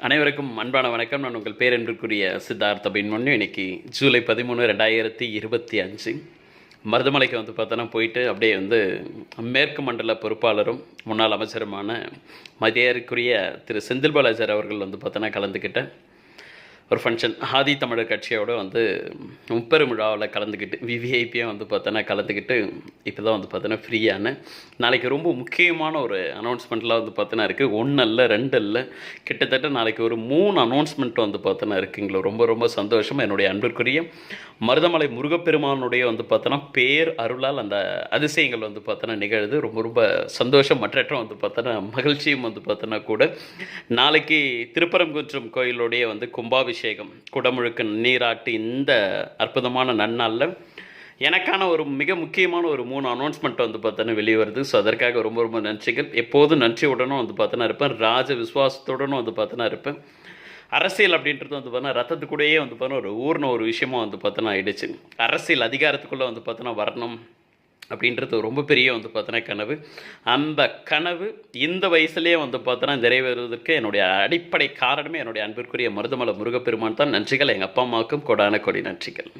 அனைவருக்கும் அன்பான வணக்கம். நான் உங்கள் பேரன்பிற்குரிய சித்தார்த்த பின்மொழி. இன்னைக்கு ஜூலை 13, 2025 மருதமலைக்கு பார்த்தோன்னா போயிட்டு அப்படியே மேற்கு மண்டல பொறுப்பாளரும் முன்னாள் அமைச்சருமான மதியருக்குரிய திரு செந்தில் பாலாஜர் அவர்கள் பார்த்தோன்னா கலந்துக்கிட்டேன் ஒரு ஃபங்க்ஷன் ஆதி தமிழர் கட்சியோடு முப்பெரும் விழாவில் கலந்துக்கிட்டு விவிஐபியாக பார்த்தோன்னா கலந்துக்கிட்டு இப்போ தான் பார்த்தோன்னா ஃப்ரீயான நாளைக்கு ரொம்ப முக்கியமான ஒரு அனௌன்ஸ்மெண்ட்லாம் பார்த்தோன்னா இருக்குது. 1 இல்லை 2 இல்லை, கிட்டத்தட்ட நாளைக்கு ஒரு 3 அனௌன்ஸ்மெண்ட் பார்த்தோன்னா இருக்குங்களோ. ரொம்ப ரொம்ப சந்தோஷம். என்னுடைய அன்பிற்குரிய மருதமலை முருகப்பெருமானுடைய பார்த்தோன்னா பேர் அருளால் அந்த அதிசயங்கள் பார்த்தோன்னா நிகழுது. ரொம்ப ரொம்ப சந்தோஷம். மற்றற்ற பார்த்தோன்னா மகிழ்ச்சியும் பார்த்தோன்னா கூட நாளைக்கு திருப்பரங்குன்றம் கோயிலுடைய கும்பாபிஷேகம் குடமுழுக்கு நீராட்டு இந்த அற்புதமான நன்னாளில் எனக்கான ஒரு மிக முக்கியமான ஒரு 3 அனௌன்ஸ்மெண்ட் பார்த்தோன்னா வெளியே வருது. ஸோ அதற்காக ரொம்ப ரொம்ப நன்றிகள். எப்போதும் நன்றியுடனும் பார்த்தோன்னா இருப்பேன், ராஜ விசுவாசத்துடனும் பார்த்தோன்னா இருப்பேன். அரசியல் அப்படின்றது பார்த்தோன்னா ரத்தத்துக்கூடையே பார்த்தோன்னா ஒரு ஊர்ன ஒரு விஷயமாக பார்த்தோன்னா ஆயிடுச்சு. அரசியல் அதிகாரத்துக்குள்ளே பார்த்தோன்னா வரணும் அப்படின்றது ரொம்ப பெரிய பார்த்தோன்னா கனவு. அந்த கனவு இந்த வயசுலேயே பார்த்தோன்னா நிறைவேறுவதற்கு என்னுடைய அடிப்படை காரணமே என்னுடைய அன்பிற்குரிய மருதமலை முருகப்பெருமான் தான். நன்றிகள். எங்கள் அப்பா அம்மாவுக்கும் கொடான கொடி நன்றிகள்.